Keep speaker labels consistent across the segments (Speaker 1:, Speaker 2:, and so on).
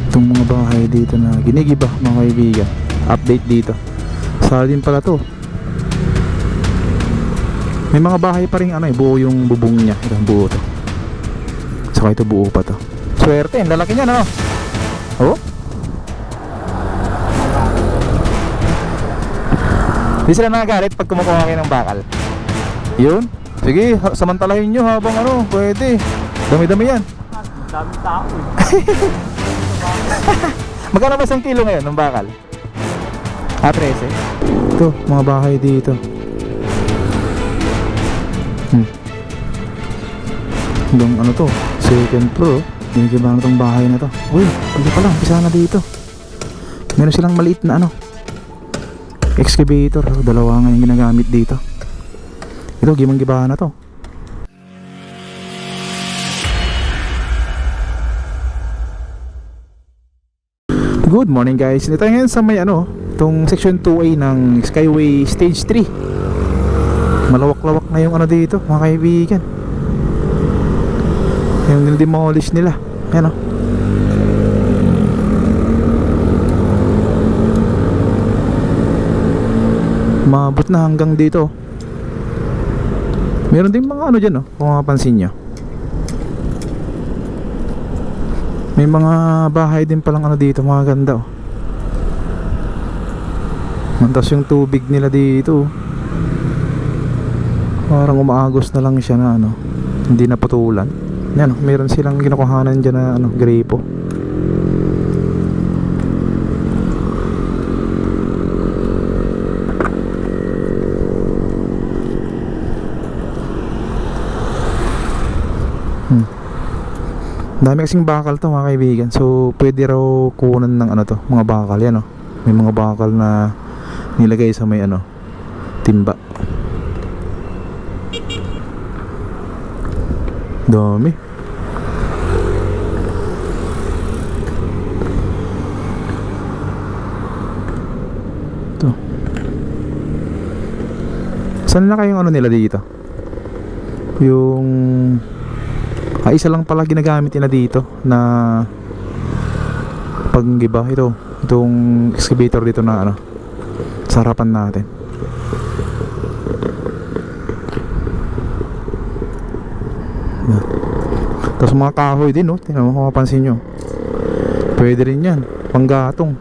Speaker 1: Itong mga bahay dito na ginigiba mga kaibigan. Update dito. Sala din pala to. May mga bahay pa rin buo yung bubong niya. Ito buo to. Saka ito buo pa to. Swerte, ang lalaki niya no. Oh. Di sila nagagalit pag kumukuha kayo ng bakal. Yun. Sige, samantalahin nyo habang pwede. Dami-dami yan.
Speaker 2: Daming tao eh.
Speaker 1: Magkano ba isang kilo ngayon ng bakal? 13. Ito, mga bahay dito. Hanggang to, second floor. Ginigiba na itong bahay na to. Uy, hindi pala, umpisa na dito. Meron silang maliit na excavator. Dalawa nga yung ginagamit dito. Ito, gimang-gibahan na to. Good morning guys. Dito ngayon sa may itong section 2A ng Skyway Stage 3. Malawak-lawak na yung dito mga kaibigan. Yung nil-demolish nila. Ayan Mabot na hanggang dito. Meron din mga dyan kung mapapansin nyo. May mga bahay din palang dito, mga ganda Tapos yung tubig nila dito parang umaagos na lang siya na hindi naputulan. Yan meron silang kinukuhanan dyan na gripo. Dami kasing bakal to mga kaibigan. So pwede raw kunan ng mga bakal yan May mga bakal na nilagay sa may timba. Dami. Ito. Saan na kayong nila dito? Yung isa lang pala ginagamit nila dito na panggiba. Itong excavator dito na sa harapan natin. Tapos mga kahoy din tingnan mo kung mapansin nyo. Pwede rin yan panggatong.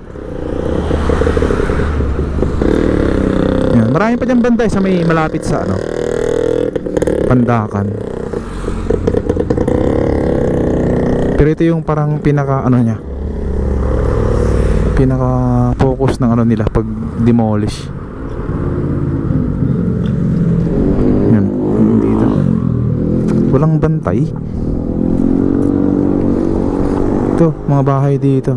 Speaker 1: Yan. Marami pa dyan bantay sa may malapit sa Pandakan. Pero ito yung parang pinaka niya, pinaka focus ng nila pag demolish. Yan, dito walang bantay. Ito, mga bahay dito.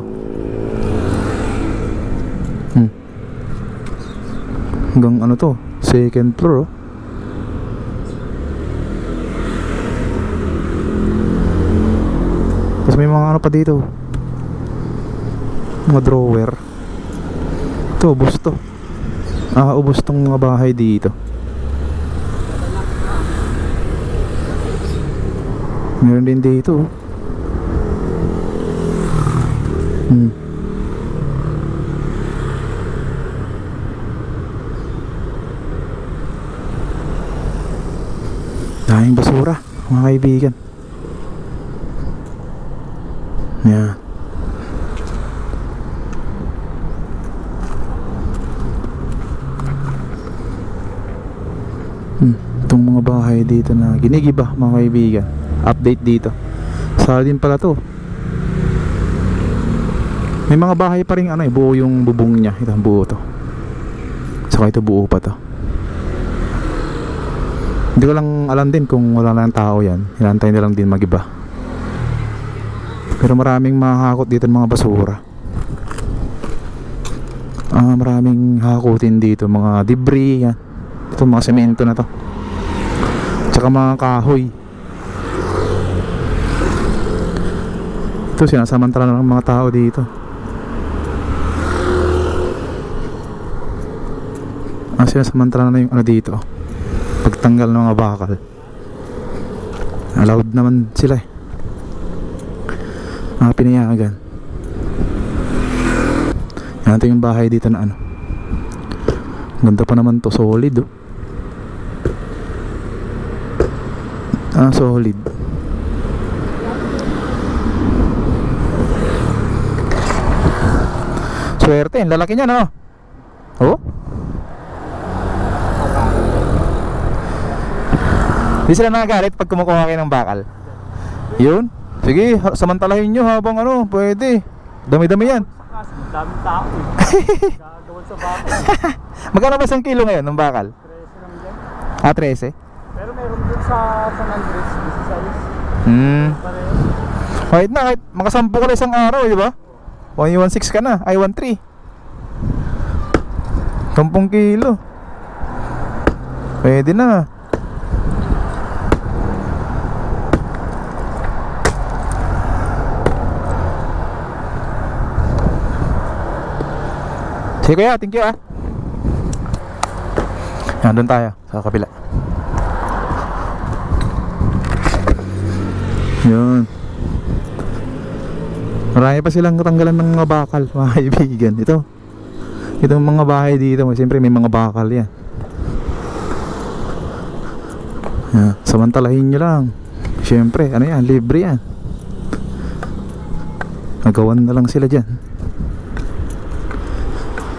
Speaker 1: Hanggang to, second floor Tapos may mga pa dito, mga drawer. Ito, ubos to. Ubos tong mga bahay dito. Meron din dito. Daming basura mga kaibigan. Yeah. Itong mga bahay dito na ginigiba mga kaibigan. Update dito. Sala din pala to. May mga bahay pa rin buo yung bubong niya. Ito buo to. Saka ito buo pa to. Hindi ko lang alam din kung wala lang tao yan. Hinantay na lang din magiba. Pero maraming mahakot dito ng mga basura. Maraming hakutin dito, mga debris yan. Ito mga semento na to. Tsaka mga kahoy. Ito sinasamantala ng mga tao dito. Sinasamantala na yung dito, pagtanggal ng mga bakal. Allowed naman sila pinayagan. Ito yung bahay dito na ano. Ganda pa naman to, solid oh. Solid. Swerte, ang lalaki niya no. Oh. Di sila nagagalit pag kumukuha kayo ng bakal. Yun. Sige, samantalahin nyo habang ano, pwede. Dami-dami yan.
Speaker 2: Daming tao eh. Gagawin sa bakal.
Speaker 1: Magkano ba isang kilo ngayon ng bakal?
Speaker 2: 13 lang
Speaker 1: 13?
Speaker 2: dyan. Pero meron din sa San Andres, 16. Pareho.
Speaker 1: Kahit na, kahit makasampu ka na isang araw, di ba? 1.16 ka na, ay 1.3. 10 kilo. Pwede na. Sige kuya, thank you ah. Yan, doon tayo sa kabila. Yun. Marami pa silang tanggalan ng mga bakal, mga kaibigan. Itong mga bahay dito, siyempre may mga bakal yan. Yan, samantalahin nyo lang. Siyempre, ano yan, libre yan. Nagawan na lang sila dyan.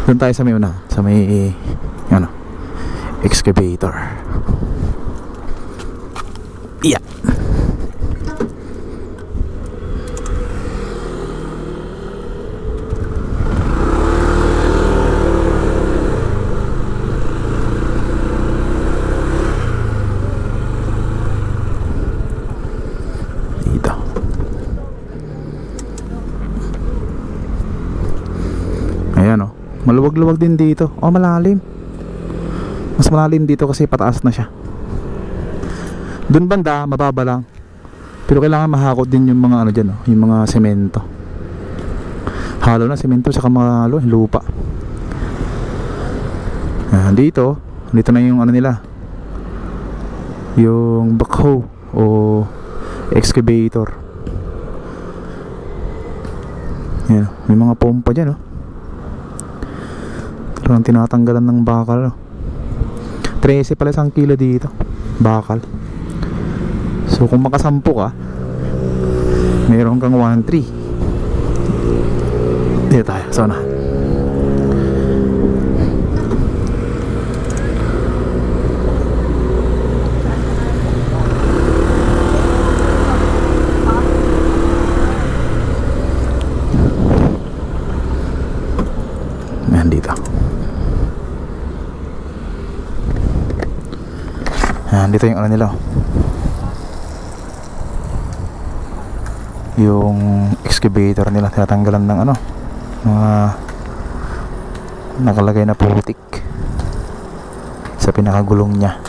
Speaker 1: Doon tayo sa may una, sa may ano, excavator. Yeah. Dito. Ayan oh. Maluwag-luwag din dito. Oh, malalim. Mas malalim dito kasi pataas na siya. Doon banda, mababa lang. Pero kailangan mahakot din yung mga ano dyan, oh, yung mga semento. Halo na semento saka mga lupa. Dito na yung ano nila. Yung backhoe o excavator. Yan, may mga pompa dyan, oh. Ang tinatanggalan ng bakal 13 pala isang kilo dito bakal. So kung makasampu ka, meron kang 1.3. Dito tayo, so na dito. Dito yung ano nila, yung excavator nila, tinatanggalan ng ano, mga nakalagay na putik sa pinakagulong niya.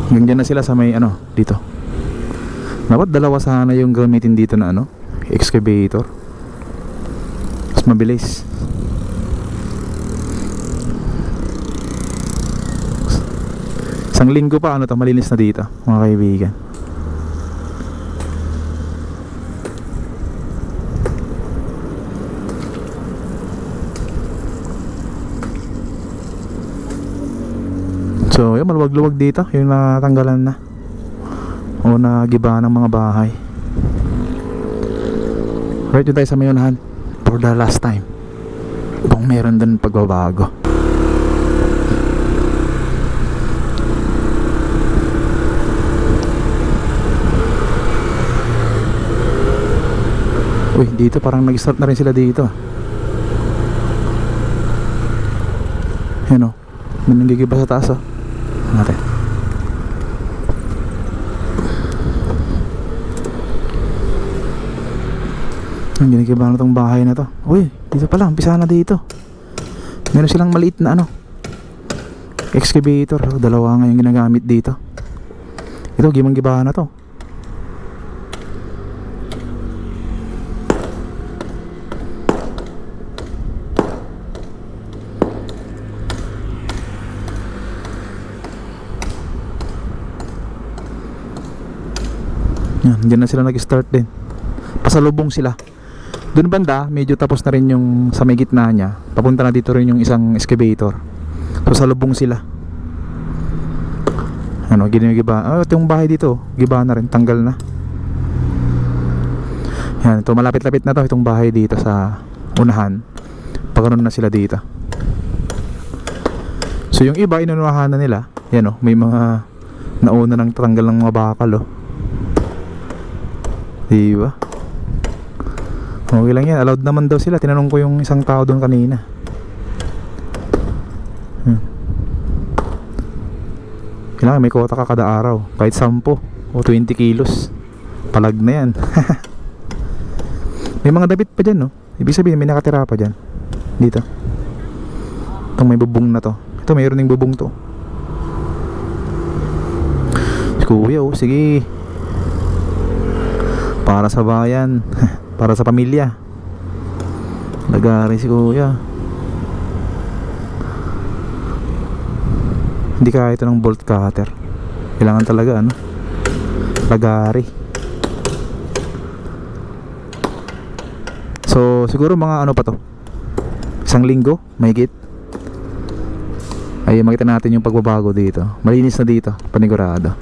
Speaker 1: Ganyan na sila sa may ano dito. Dapat dalawa sana yung gamitin dito na ano, excavator. Mas mabilis. Isang linggo pa ano to, malinis na dito mga kaibigan. So yun, maluwag-luwag dito yung natanggalan na o nagiba ng mga bahay. Right, yun tayo sa mayunahan for the last time kung meron din pagbabago. Uy, dito parang nag-start na rin sila dito. Yan o, may nangigiba sa taas o. Natin. Ang ginigiba na itong bahay na to. Uy, dito pala, umpisa na dito. Meron silang maliit na ano, excavator. Dalawa nga yung ginagamit dito. Ito, gimang-giba na to. Yan, dyan na sila nag-start din. pasalubong sila. Doon banda, medyo tapos na rin yung sa may gitna niya. Papunta na dito rin yung isang excavator. So salubong sila. Ano, ginigiba. Ito yung bahay dito. Giba na rin, tanggal na. Yan, ito malapit-lapit na to itong bahay dito sa unahan. Pagkaroon na sila dito. So yung iba inunahan na nila. Yan oh, may mga nauna ng tanggal ng mga bakal oh. Diba? Okay lang yan, allowed naman daw sila. Tinanong ko yung isang tao doon kanina. Kailangan may kota ka kada araw. Kahit 10 o 20 kilos. Palag na yan. May mga dabit pa dyan no. Ibig sabihin may nakatira pa dyan. Dito. Itong may bubong na to. Ito mayroon ng bubong to. Kuya oh, sige. Para sa bayan. Para sa pamilya. Lagari si kuya. Hindi kaya ito ng bolt cutter. Kailangan talaga ano, lagari. So siguro mga ano pa to, 1 linggo mahigit. Ay makita natin yung pagbabago dito. Malinis na dito, panigurado.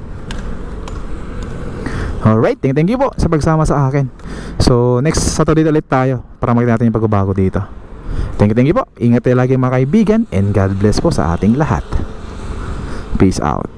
Speaker 1: Alright, thank you po sa pagsama sa akin. So next Saturday ulit tayo para makita natin yung pagbabago dito. Thank you po. Ingat tayo lagi mga kaibigan, and God bless po sa ating lahat. Peace out.